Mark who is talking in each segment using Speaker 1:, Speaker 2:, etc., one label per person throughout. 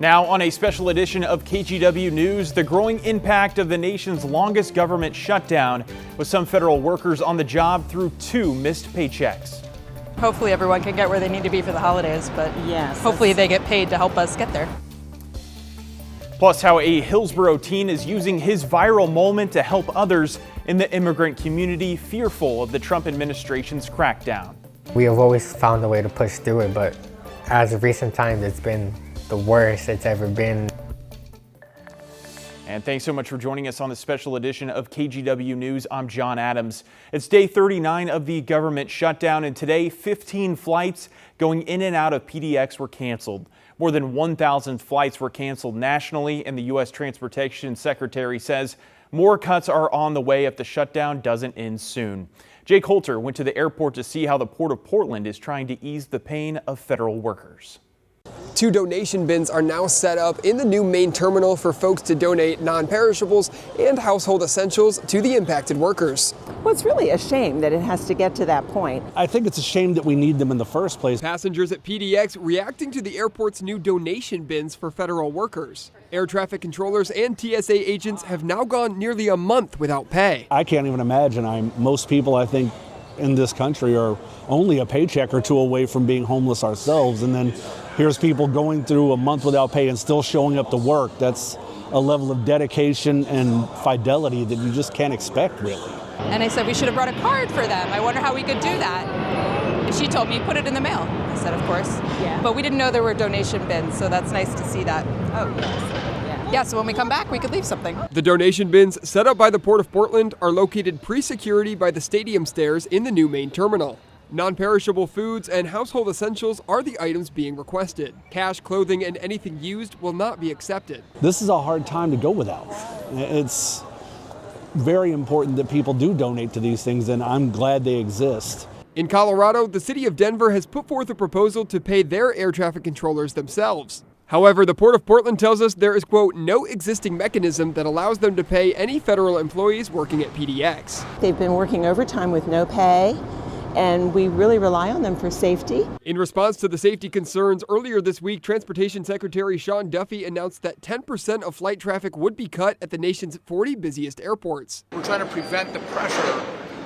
Speaker 1: Now, on a special edition of KGW News, the growing impact of the nation's longest government shutdown, with some federal workers on the job through 2 missed paychecks.
Speaker 2: Hopefully everyone can get where they need to be for the holidays, but
Speaker 3: yes,
Speaker 2: hopefully they get paid to help us get there.
Speaker 1: Plus, how a Hillsboro teen is using his viral moment to help others in the immigrant community fearful of the Trump administration's crackdown.
Speaker 4: We have always found a way to push through it, but as of recent times, it's been the worst it's ever been.
Speaker 1: And thanks so much for joining us on this special edition of KGW News. I'm John Adams. It's day 39 of the government shutdown, and today 15 flights going in and out of PDX were canceled. More than 1,000 flights were canceled nationally, and the U.S. Transportation Secretary says more cuts are on the way if the shutdown doesn't end soon. Jake Holter went to the airport to see how the Port of Portland is trying to ease the pain of federal workers.
Speaker 5: 2 donation bins are now set up in the new main terminal for folks to donate non-perishables and household essentials to the impacted workers.
Speaker 3: Well, it's really a shame that it has to get to that point.
Speaker 6: I think it's a shame that we need them in the first place.
Speaker 5: Passengers at PDX reacting to the airport's new donation bins for federal workers. Air traffic controllers and TSA agents have now gone nearly a month without pay.
Speaker 6: I can't even imagine. Most people, I think, in this country are only a paycheck or 2 away from being homeless ourselves, and then here's people going through a month without pay and still showing up to work. That's a level of dedication and fidelity that you just can't expect, really.
Speaker 2: And I said we should have brought a card for them. I wonder how we could do that. And she told me, put it in the mail. I said, of course.
Speaker 3: Yeah.
Speaker 2: But we didn't know there were donation bins, so that's nice to see that.
Speaker 3: Oh, yes.
Speaker 2: Yeah, so when we come back, we could leave something.
Speaker 5: The donation bins set up by the Port of Portland are located pre-security by the stadium stairs in the new main terminal. Non-perishable foods and household essentials are the items being requested. Cash, clothing, and anything used will not be accepted.
Speaker 6: This is a hard time to go without. It's very important that people do donate to these things, and I'm glad they exist.
Speaker 5: In Colorado, the city of Denver has put forth a proposal to pay their air traffic controllers themselves. However, the Port of Portland tells us there is, quote, no existing mechanism that allows them to pay any federal employees working at PDX.
Speaker 3: They've been working overtime with no pay, and we really rely on them for safety.
Speaker 5: In response to the safety concerns, earlier this week, Transportation Secretary Sean Duffy announced that 10% of flight traffic would be cut at the nation's 40 busiest airports.
Speaker 7: We're trying to prevent the pressure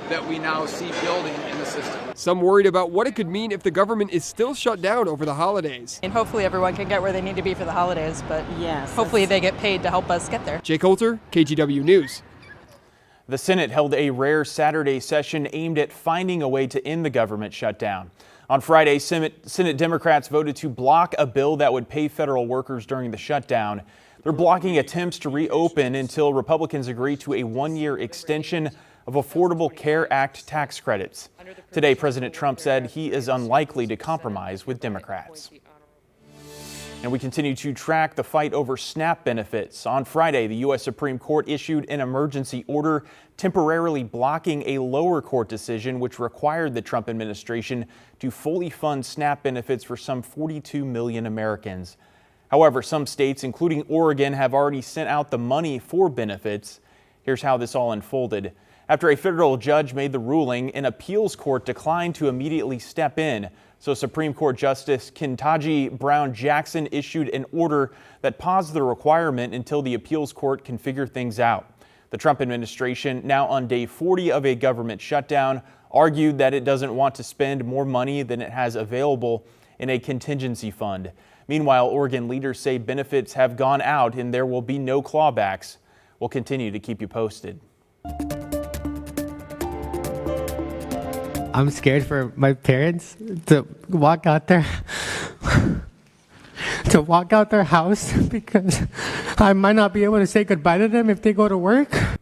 Speaker 7: that we now see building in the system.
Speaker 5: Some worried about what it could mean if the government is still shut down over the holidays.
Speaker 2: And hopefully everyone can get where they need to be for the holidays, but
Speaker 3: yes,
Speaker 2: hopefully they get paid to help us get there.
Speaker 5: Jake Holter, KGW News.
Speaker 1: The Senate held a rare Saturday session aimed at finding a way to end the government shutdown. On Friday, Senate Democrats voted to block a bill that would pay federal workers during the shutdown. They're blocking attempts to reopen until Republicans agree to a 1-year extension of Affordable Care Act tax credits. Today, President Trump said he is unlikely to compromise with Democrats. And we continue to track the fight over SNAP benefits. On Friday, the U.S. Supreme Court issued an emergency order temporarily blocking a lower court decision which required the Trump administration to fully fund SNAP benefits for some 42 million Americans. However, some states, including Oregon, have already sent out the money for benefits. Here's how this all unfolded. After a federal judge made the ruling, an appeals court declined to immediately step in. So Supreme Court Justice Ketanji Brown Jackson issued an order that paused the requirement until the appeals court can figure things out. The Trump administration, now on day 40 of a government shutdown, argued that it doesn't want to spend more money than it has available in a contingency fund. Meanwhile, Oregon leaders say benefits have gone out and there will be no clawbacks. We'll continue to keep you posted.
Speaker 8: I'm scared for my parents to walk out their house because I might not be able to say goodbye to them if they go to work.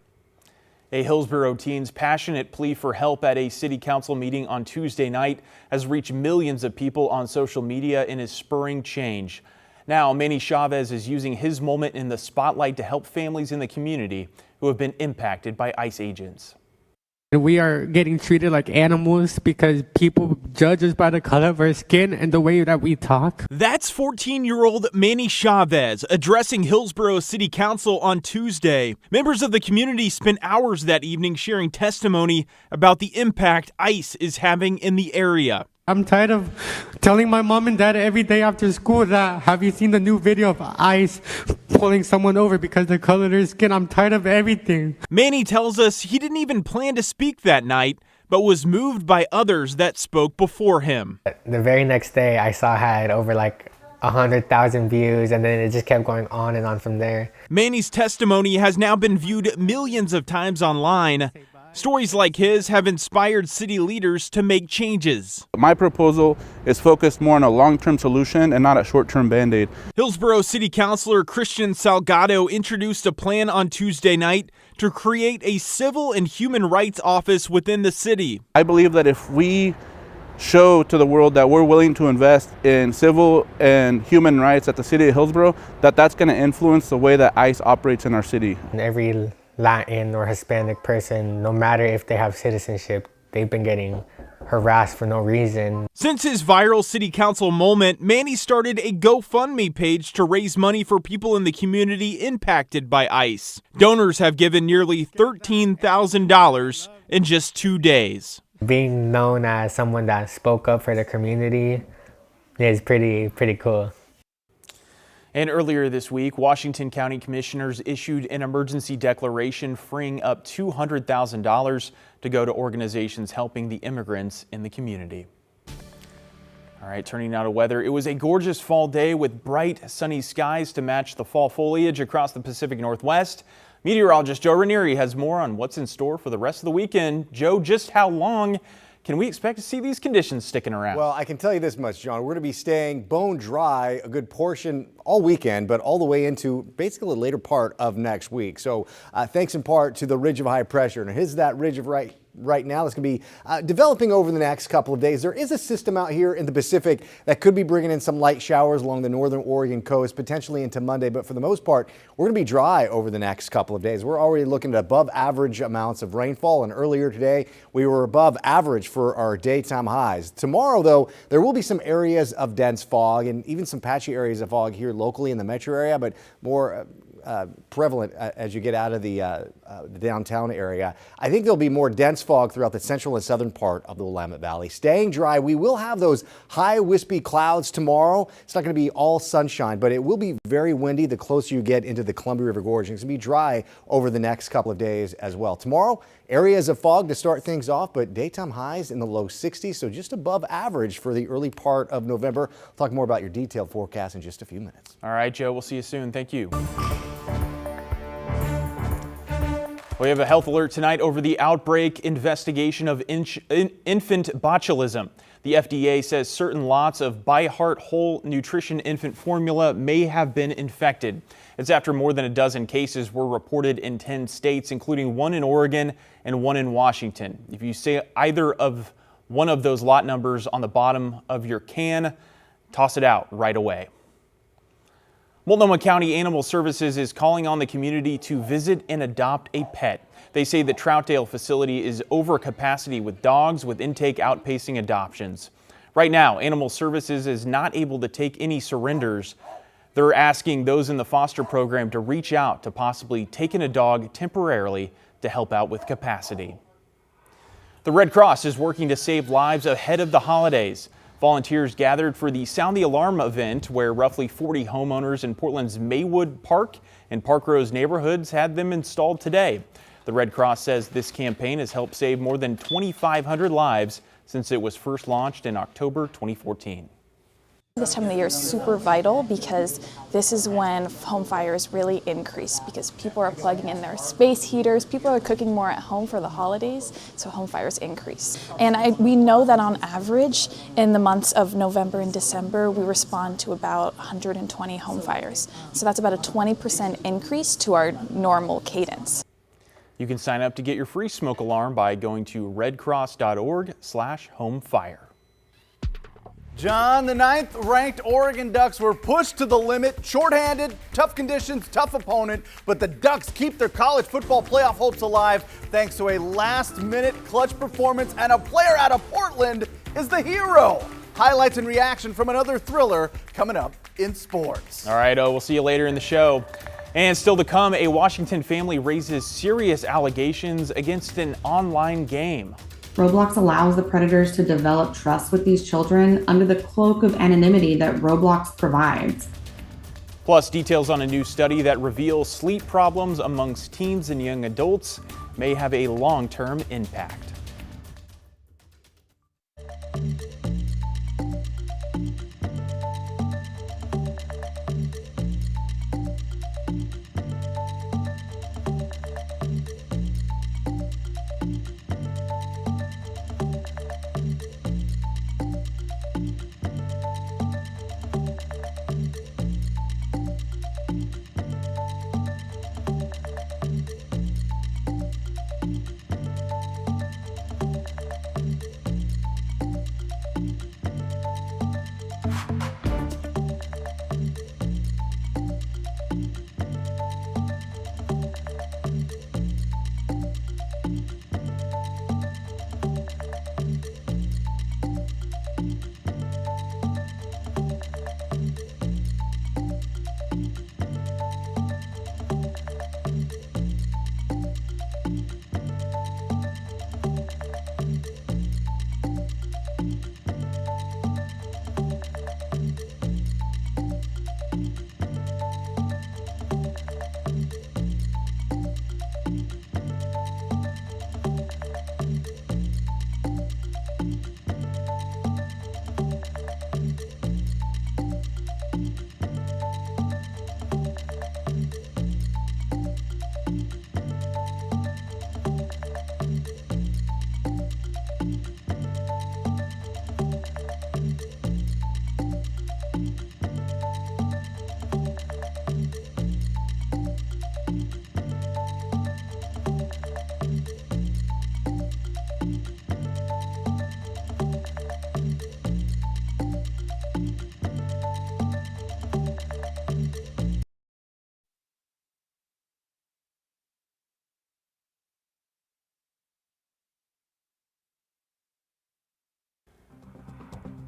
Speaker 1: A Hillsboro teen's passionate plea for help at a city council meeting on Tuesday night has reached millions of people on social media and is spurring change. Now, Manny Chavez is using his moment in the spotlight to help families in the community who have been impacted by ICE agents.
Speaker 8: We are getting treated like animals because people judge us by the color of our skin and the way that we talk.
Speaker 9: That's 14-year-old Manny Chavez addressing Hillsboro City Council on Tuesday. Members of the community spent hours that evening sharing testimony about the impact ICE is having in the area.
Speaker 8: I'm tired of telling my mom and dad every day after school that, have you seen the new video of ICE pulling someone over because the color of their skin? I'm tired of everything.
Speaker 9: Manny tells us he didn't even plan to speak that night, but was moved by others that spoke before him.
Speaker 4: The very next day, I saw I had over like 100,000 views, and then it just kept going on and on from there.
Speaker 9: Manny's testimony has now been viewed millions of times online. Stories like his have inspired city leaders to make changes.
Speaker 10: My proposal is focused more on a long-term solution and not a short-term band-aid.
Speaker 9: Hillsboro City Councilor Christian Salgado introduced a plan on Tuesday night to create a civil and human rights office within the city.
Speaker 10: I believe that if we show to the world that we're willing to invest in civil and human rights at the city of Hillsboro, that's going to influence the way that ICE operates in our city.
Speaker 4: And every Latin or Hispanic person, no matter if they have citizenship, they've been getting harassed for no reason.
Speaker 9: Since his viral city council moment, Manny started a GoFundMe page to raise money for people in the community impacted by ICE. Donors have given nearly $13,000 in just 2 days.
Speaker 4: Being known as someone that spoke up for the community is pretty cool.
Speaker 1: And earlier this week, Washington County Commissioners issued an emergency declaration freeing up $200,000 to go to organizations helping the immigrants in the community. All right, turning now to weather. It was a gorgeous fall day with bright, sunny skies to match the fall foliage across the Pacific Northwest. Meteorologist Joe Ranieri has more on what's in store for the rest of the weekend. Joe, just how long can we expect to see these conditions sticking around?
Speaker 11: Well, I can tell you this much, John. We're going to be staying bone dry a good portion all weekend, but all the way into basically the later part of next week. So thanks in part to the ridge of high pressure. And here's that ridge of right now that's going to be developing over the next couple of days. There is a system out here in the Pacific that could be bringing in some light showers along the northern Oregon coast, potentially into Monday. But for the most part, we're going to be dry over the next couple of days. We're already looking at above average amounts of rainfall. And earlier today, we were above average for our daytime highs. Tomorrow, though, there will be some areas of dense fog and even some patchy areas of fog here locally in the metro area, but more prevalent as you get out of the downtown area. I think there'll be more dense fog throughout the central and southern part of the Willamette Valley. Staying dry, we will have those high wispy clouds tomorrow. It's not going to be all sunshine, but it will be very windy the closer you get into the Columbia River Gorge. It's going to be dry over the next couple of days as well. Tomorrow, areas of fog to start things off, but daytime highs in the low 60s, so just above average for the early part of November. I'll talk more about your detailed forecast in just a few minutes.
Speaker 1: All right, Joe, we'll see you soon. Thank you. We have a health alert tonight over the outbreak investigation of infant botulism. The FDA says certain lots of By Heart Whole Nutrition infant formula may have been infected. It's after more than a dozen cases were reported in 10 states, including one in Oregon and one in Washington. If you see either of one of those lot numbers on the bottom of your can, toss it out right away. Multnomah County Animal Services is calling on the community to visit and adopt a pet. They say the Troutdale facility is over capacity with dogs, with intake outpacing adoptions. Right now, Animal Services is not able to take any surrenders. They're asking those in the foster program to reach out to possibly taking a dog temporarily to help out with capacity. The Red Cross is working to save lives ahead of the holidays. Volunteers gathered for the Sound the Alarm event, where roughly 40 homeowners in Portland's Maywood Park and Park Rose neighborhoods had them installed today. The Red Cross says this campaign has helped save more than 2,500 lives since it was first launched in October 2014.
Speaker 12: This time of the year is super vital because this is when home fires really increase, because people are plugging in their space heaters, people are cooking more at home for the holidays, so home fires increase. And we know that on average in the months of November and December we respond to about 120 home fires. So that's about a 20% increase to our normal cadence.
Speaker 1: You can sign up to get your free smoke alarm by going to redcross.org/homefire.
Speaker 13: John, the 9th ranked Oregon Ducks were pushed to the limit, shorthanded, tough conditions, tough opponent, but the Ducks keep their college football playoff hopes alive thanks to a last-minute clutch performance, and a player out of Portland is the hero. Highlights and reaction from another thriller coming up in sports.
Speaker 1: All right, we'll see you later in the show. And still to come, a Washington family raises serious allegations against an online game.
Speaker 14: Roblox allows the predators to develop trust with these children under the cloak of anonymity that Roblox provides.
Speaker 1: Plus, details on a new study that reveals sleep problems amongst teens and young adults may have a long-term impact.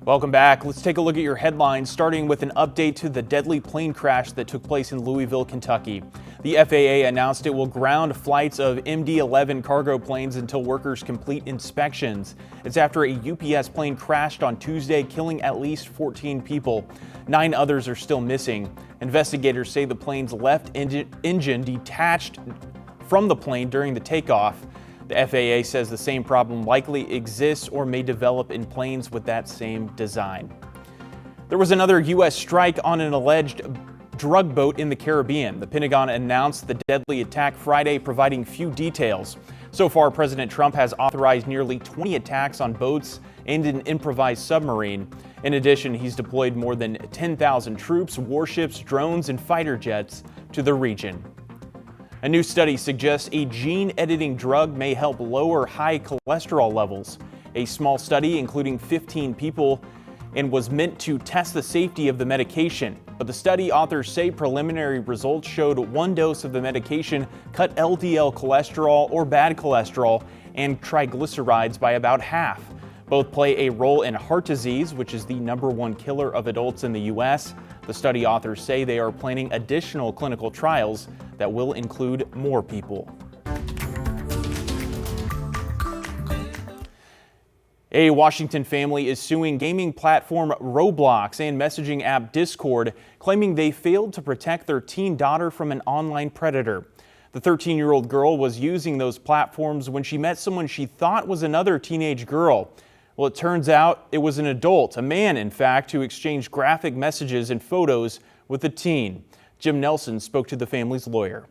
Speaker 1: Welcome back. Let's take a look at your headlines, starting with an update to the deadly plane crash that took place in Louisville, Kentucky. The FAA announced it will ground flights of MD-11 cargo planes until workers complete inspections. It's after a UPS plane crashed on Tuesday, killing at least 14 people. 9 others are still missing. Investigators say the plane's left engine detached from the plane during the takeoff. The FAA says the same problem likely exists or may develop in planes with that same design. There was another U.S. strike on an alleged drug boat in the Caribbean. The Pentagon announced the deadly attack Friday, providing few details. So far, President Trump has authorized nearly 20 attacks on boats and an improvised submarine. In addition, he's deployed more than 10,000 troops, warships, drones, and fighter jets to the region. A new study suggests a gene-editing drug may help lower high cholesterol levels. A small study, including 15 people, and was meant to test the safety of the medication. But the study authors say preliminary results showed 1 dose of the medication cut LDL cholesterol or bad cholesterol and triglycerides by about half. Both play a role in heart disease, which is the #1 killer of adults in the U.S. The study authors say they are planning additional clinical trials that will include more people. A Washington family is suing gaming platform Roblox and messaging app Discord, claiming they failed to protect their teen daughter from an online predator. The 13-year-old girl was using those platforms when she met someone she thought was another teenage girl. Well, it turns out it was an adult, a man, in fact, who exchanged graphic messages and photos with a teen. Jim Nelson spoke to the family's lawyer.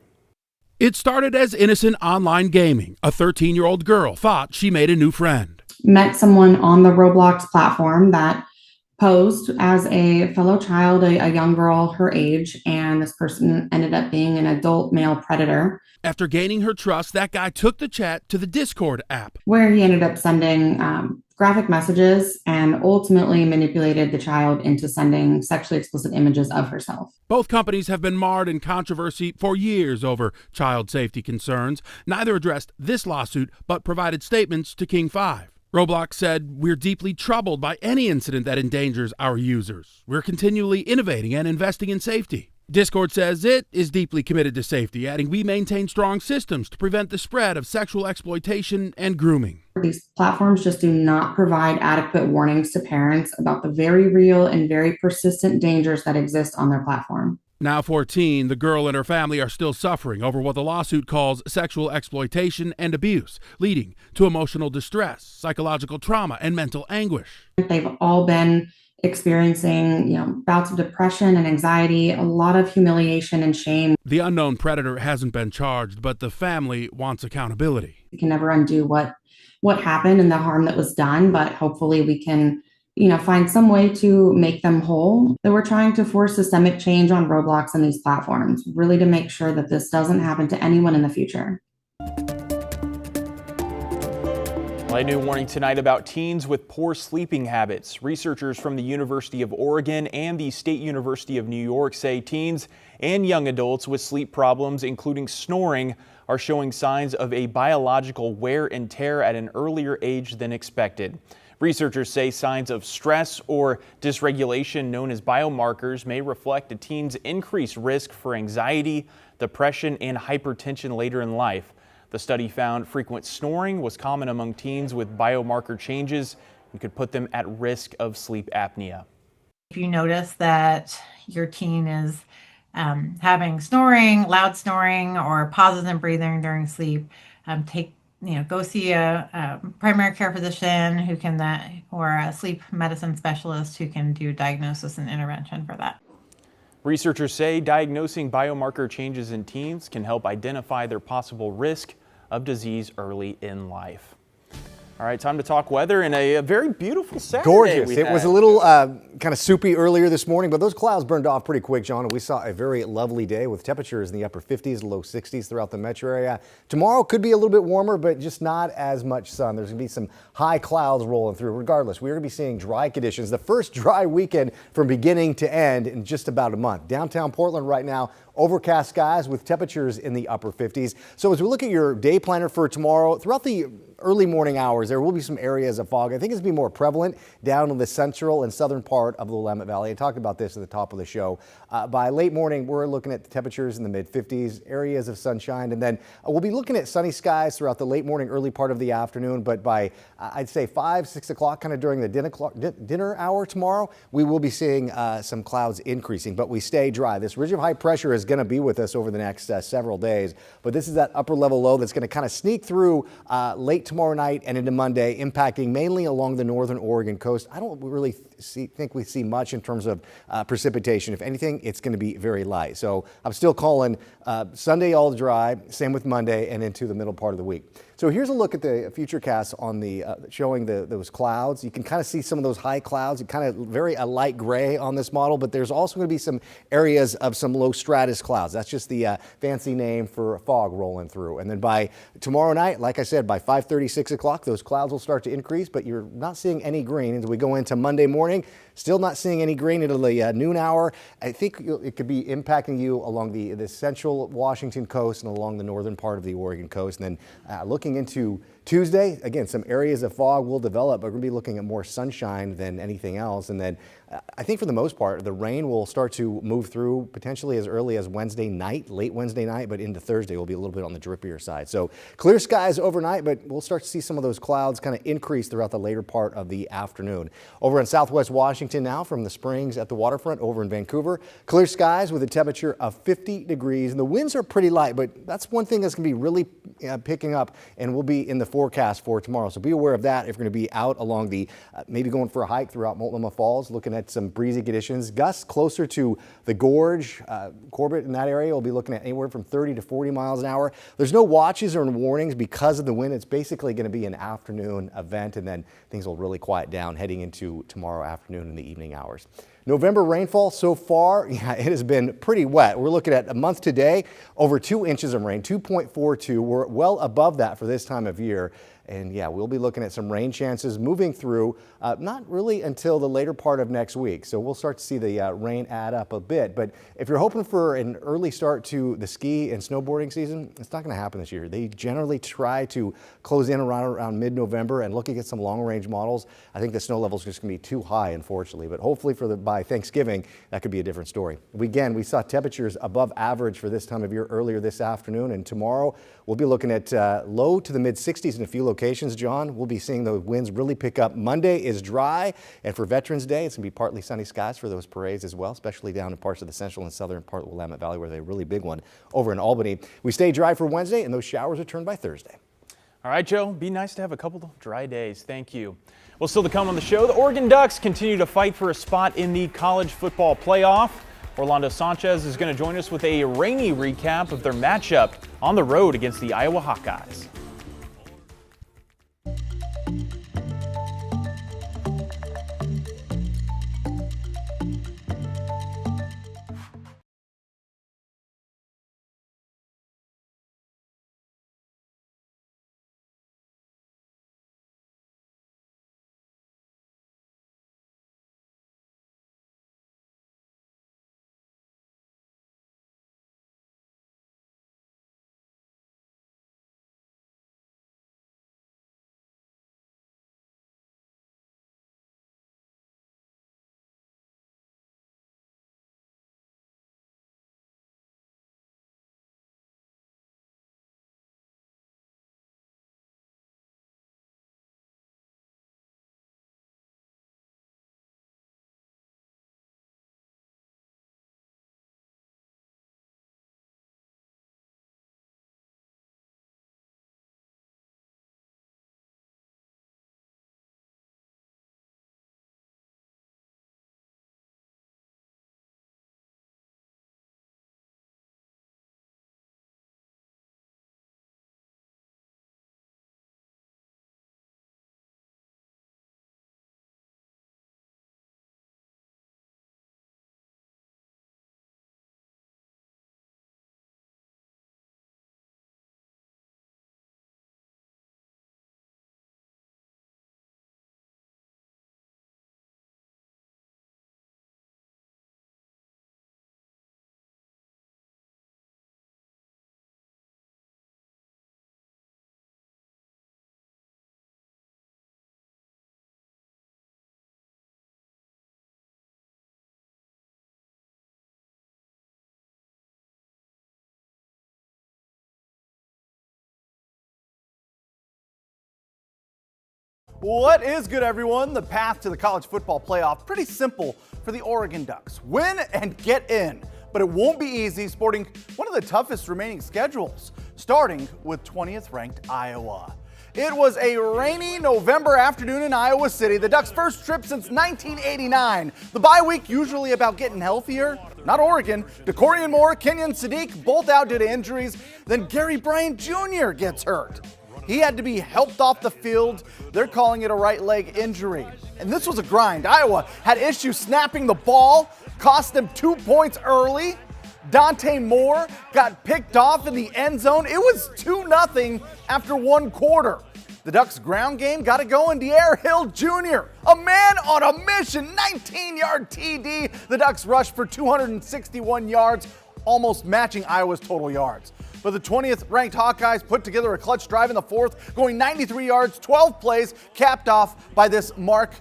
Speaker 15: It started as innocent online gaming. A 13-year-old girl thought she made a new friend.
Speaker 14: Met someone on the Roblox platform that posed as a fellow child, a young girl her age, and this person ended up being an adult male predator.
Speaker 15: After gaining her trust, that guy took the chat to the Discord app,
Speaker 14: where he ended up sending graphic messages and ultimately manipulated the child into sending sexually explicit images of herself.
Speaker 15: Both companies have been marred in controversy for years over child safety concerns. Neither addressed this lawsuit, but provided statements to King 5. Roblox said, "We're deeply troubled by any incident that endangers our users. We're continually innovating and investing in safety." Discord says it is deeply committed to safety, adding we maintain strong systems to prevent the spread of sexual exploitation and grooming.
Speaker 14: These platforms just do not provide adequate warnings to parents about the very real and very persistent dangers that exist on their platform.
Speaker 15: Now 14, the girl and her family are still suffering over what the lawsuit calls sexual exploitation and abuse, leading to emotional distress, psychological trauma, and mental anguish.
Speaker 14: They've all been experiencing, bouts of depression and anxiety, a lot of humiliation and shame.
Speaker 15: The unknown predator hasn't been charged, but the family wants accountability.
Speaker 14: We can never undo what happened and the harm that was done, but hopefully we can, find some way to make them whole. That we're trying to force systemic change on Roblox and these platforms, really to make sure that this doesn't happen to anyone in the future.
Speaker 1: A new warning tonight about teens with poor sleeping habits. Researchers from the University of Oregon and the State University of New York say teens and young adults with sleep problems, including snoring, are showing signs of a biological wear and tear at an earlier age than expected. Researchers say signs of stress or dysregulation known as biomarkers may reflect a teen's increased risk for anxiety, depression, and hypertension later in life. The study found frequent snoring was common among teens with biomarker changes and could put them at risk of sleep apnea.
Speaker 16: If you notice that your teen is having snoring, loud snoring, or pauses in breathing during sleep, go see a primary care physician who can or a sleep medicine specialist who can do diagnosis and intervention for that.
Speaker 1: Researchers say diagnosing biomarker changes in teens can help identify their possible risk of disease early in life. All right, time to talk weather and a very beautiful Saturday.
Speaker 11: Gorgeous. It was a little kind of soupy earlier this morning, but those clouds burned off pretty quick, John. And we saw a very lovely day with temperatures in the upper 50s, low 60s throughout the metro area. Tomorrow could be a little bit warmer, but just not as much sun. There's going to be some high clouds rolling through. Regardless, we're going to be seeing dry conditions. The first dry weekend from beginning to end in just about a month. Downtown Portland right now, overcast skies with temperatures in the upper 50s. So as we look at your day planner for tomorrow, throughout the early morning hours, there will be some areas of fog. I think it's going to be more prevalent down in the central and southern part of the Willamette Valley. I talked about this at the top of the show. By late morning, we're looking at the temperatures in the mid 50s, areas of sunshine, and then we'll be looking at sunny skies throughout the late morning, early part of the afternoon. But by, I'd say 5, 6 o'clock, kind of during the dinner hour tomorrow, we will be seeing some clouds increasing, but we stay dry. This ridge of high pressure is going to be with us over the next several days, but this is that upper level low that's going to kind of sneak through late tomorrow night and into Monday, impacting mainly along the northern Oregon coast. I don't really think we see much in terms of precipitation. If anything, it's going to be very light. So I'm still calling Sunday all dry, same with Monday and into the middle part of the week. So here's a look at the futurecast on the showing those clouds. You can kind of see some of those high clouds, kind of very a light gray on this model, but there's also going to be some areas of some low stratus clouds. That's just the fancy name for fog rolling through. And then by tomorrow night, like I said, by 5:30, 6 o'clock, those clouds will start to increase, but you're not seeing any green as we go into Monday morning. Still not seeing any green until the noon hour. I think it could be impacting you along the central Washington coast and along the northern part of the Oregon coast. And then looking into Tuesday, again, some areas of fog will develop, but we're going to be looking at more sunshine than anything else. And then I think for the most part, the rain will start to move through potentially as early as Wednesday night, late Wednesday night, but into Thursday will be a little bit on the drippier side. So clear skies overnight, but we'll start to see some of those clouds kind of increase throughout the later part of the afternoon. Over in southwest Washington now, from the Springs at the waterfront over in Vancouver, clear skies with a temperature of 50 degrees. And the winds are pretty light, but that's one thing that's going to be really picking up and will be in the forecast for tomorrow. So be aware of that if you're going to be out along the, maybe going for a hike throughout Multnomah Falls, looking at some breezy conditions. Gusts closer to the Gorge, Corbett in that area, we'll be looking at anywhere from 30 to 40 miles an hour. There's no watches or warnings because of the wind. It's basically going to be an afternoon event, and then things will really quiet down heading into tomorrow afternoon and the evening hours. November rainfall so far, it has been pretty wet. We're looking at a month today, over 2 inches of rain, 2.42. We're well above that for this time of year. And yeah, we'll be looking at some rain chances moving through, not really until the later part of next week. So we'll start to see the rain add up a bit. But if you're hoping for an early start to the ski and snowboarding season, it's not going to happen this year. They generally try to close in around mid-November, and looking at some long-range models, I think the snow level is just going to be too high, unfortunately. But hopefully by Thanksgiving, that could be a different story. We saw temperatures above average for this time of year earlier this afternoon, and tomorrow we'll be looking at low to the mid-60s in a few locations. John, we'll be seeing the winds really pick up. Monday is dry, and for Veterans Day, it's going to be partly sunny skies for those parades as well, especially down in parts of the central and southern part of the Willamette Valley, where they have a really big one over in Albany. We stay dry for Wednesday, and those showers return by Thursday.
Speaker 1: All right, Joe, be nice to have a couple of dry days. Thank you. Well, still to come on the show, the Oregon Ducks continue to fight for a spot in the college football playoff. Orlando Sanchez is going to join us with a rainy recap of their matchup on the road against the Iowa Hawkeyes.
Speaker 13: What is good, everyone? The path to the college football playoff, pretty simple for the Oregon Ducks. Win and get in, but it won't be easy, sporting one of the toughest remaining schedules, starting with 20th ranked Iowa. It was a rainy November afternoon in Iowa City, the Ducks' first trip since 1989. The bye week usually about getting healthier. Not Oregon. DeCorian Moore, Kenyon Sadiq both out due to injuries. Then Gary Bryant Jr. gets hurt. He had to be helped off the field. They're calling it a right leg injury. And this was a grind. Iowa had issues snapping the ball, cost them 2 points early. Dante Moore got picked off in the end zone. It was 2-0 after one quarter. The Ducks' ground game got it going. De'Aaron Hill Jr., a man on a mission, 19-yard TD. The Ducks rushed for 261 yards, almost matching Iowa's total yards. But the 20th ranked Hawkeyes put together a clutch drive in the fourth, going 93 yards, 12 plays, capped off by this Mark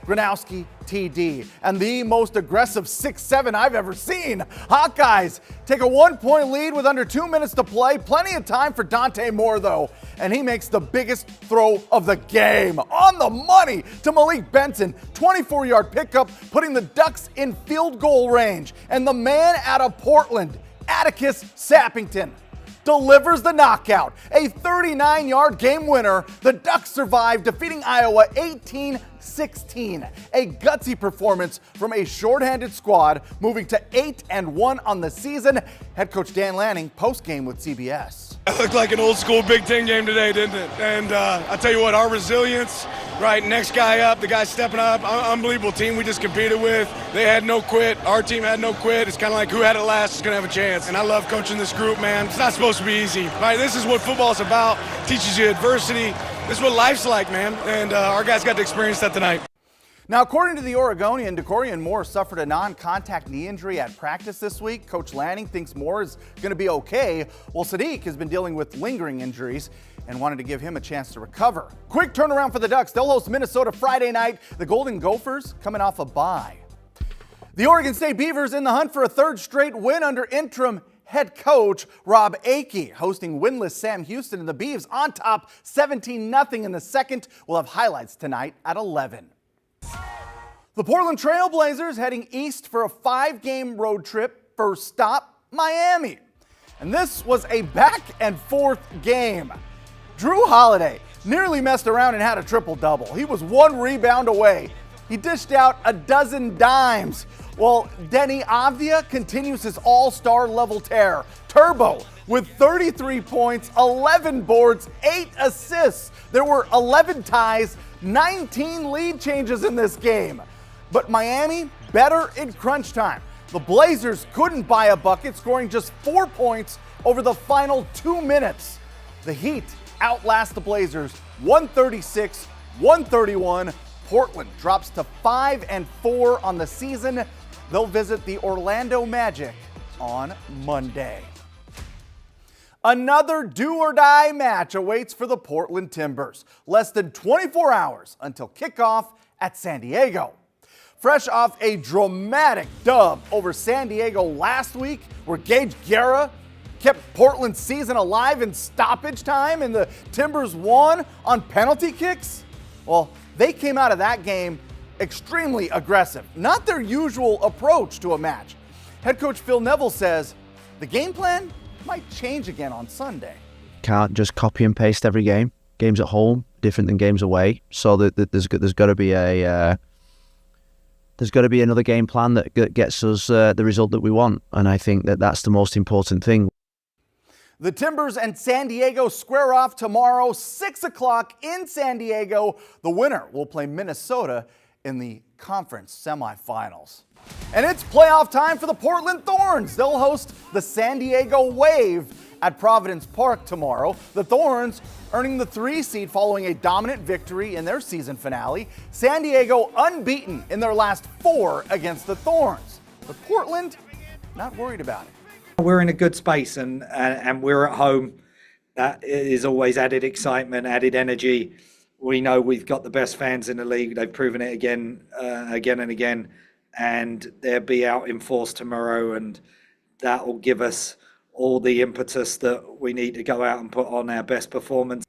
Speaker 13: Gronowski TD. And the most aggressive 6-7 I've ever seen. Hawkeyes take a 1-point lead with under 2 minutes to play. Plenty of time for Dante Moore, though. And he makes the biggest throw of the game. On the money to Malik Benson. 24-yard pickup, putting the Ducks in field goal range. And the man out of Portland, Atticus Sappington, delivers the knockout. A 39-yard game winner. The Ducks survive, defeating Iowa 18-16. A gutsy performance from a shorthanded squad, moving to 8-1 on the season. Head coach Dan Lanning post-game with CBS.
Speaker 17: It looked like an old school Big Ten game today, didn't it? And I tell you what, our resilience, right, next guy up, the guy stepping up, unbelievable team we just competed with. They had no quit. Our team had no quit. It's kind of like who had it last is going to have a chance. And I love coaching this group, man. It's not supposed to be easy, right? This is what football's about. Teaches you adversity, this is what life's like, man. And our guys got to experience that tonight.
Speaker 13: Now, according to the Oregonian, Decorian Moore suffered a non-contact knee injury at practice this week. Coach Lanning thinks Moore is going to be okay, while Sadiq has been dealing with lingering injuries and wanted to give him a chance to recover. Quick turnaround for the Ducks. They'll host Minnesota Friday night. The Golden Gophers coming off a bye. The Oregon State Beavers in the hunt for a third straight win under interim head coach Rob Akey, hosting winless Sam Houston and the Beavs on top 17-0 in the second. We'll have highlights tonight at 11. The Portland Trail Blazers heading east for a 5-game road trip. First stop, Miami. And this was a back and forth game. Drew Holiday nearly messed around and had a triple-double. He was 1 rebound away. He dished out a dozen dimes. Well, Denny Avdia continues his all-star level tear. Turbo with 33 points, 11 boards, 8 assists. There were 11 ties, 19 lead changes in this game. But Miami better in crunch time. The Blazers couldn't buy a bucket, scoring just 4 points over the final 2 minutes. The Heat outlast the Blazers 136-131. Portland drops to 5-4 on the season. They'll visit the Orlando Magic on Monday. Another do-or-die match awaits for the Portland Timbers. Less than 24 hours until kickoff at San Diego. Fresh off a dramatic dub over San Diego last week, where Gage Guerra kept Portland's season alive in stoppage time and the Timbers won on penalty kicks? Well, they came out of that game extremely aggressive. Not their usual approach to a match. Head coach Phil Neville says the game plan might change again on Sunday.
Speaker 18: Can't just copy and paste every game. Games at home different than games away. So there's got to be another game plan that gets us the result that we want, and I think that that's the most important thing.
Speaker 13: The Timbers and San Diego square off tomorrow, 6 o'clock in San Diego. The winner will play Minnesota in the conference semifinals. And it's playoff time for the Portland Thorns. They'll host the San Diego Wave at Providence Park tomorrow. The Thorns earning the 3 seed following a dominant victory in their season finale. San Diego unbeaten in their last 4 against the Thorns. But Portland, not worried about it.
Speaker 19: We're in a good space and we're at home. That is always added excitement, added energy. We know we've got the best fans in the league. They've proven it again and again. And they'll be out in force tomorrow, and that will give us all the impetus that we need to go out and put on our best performance.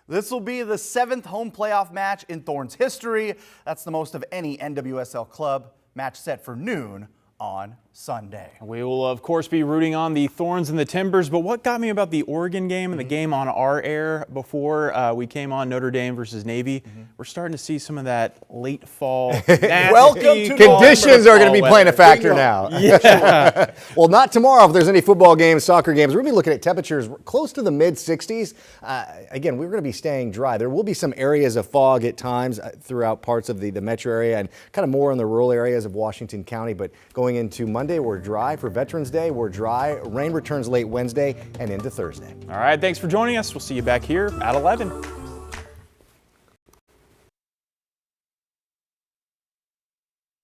Speaker 13: This will be the 7th home playoff match in Thorns history. That's the most of any NWSL club. Match set for noon on Sunday.
Speaker 1: We will, of course, be rooting on the Thorns and the Timbers, but what got me about the Oregon game and the game on our air before we came on, Notre Dame versus Navy, we're starting to see some of that late fall.
Speaker 11: Welcome to conditions are going to be playing a factor now.
Speaker 1: Yeah.
Speaker 11: Well, not tomorrow if there's any football games, soccer games. We're going to be looking at temperatures close to the mid-60s. Again, we're going to be staying dry. There will be some areas of fog at times throughout parts of the metro area and kind of more in the rural areas of Washington County, but going into Monday, we're dry. For Veterans Day, we're dry. Rain returns late Wednesday and into Thursday.
Speaker 1: All right, thanks for joining us. We'll see you back here at 11.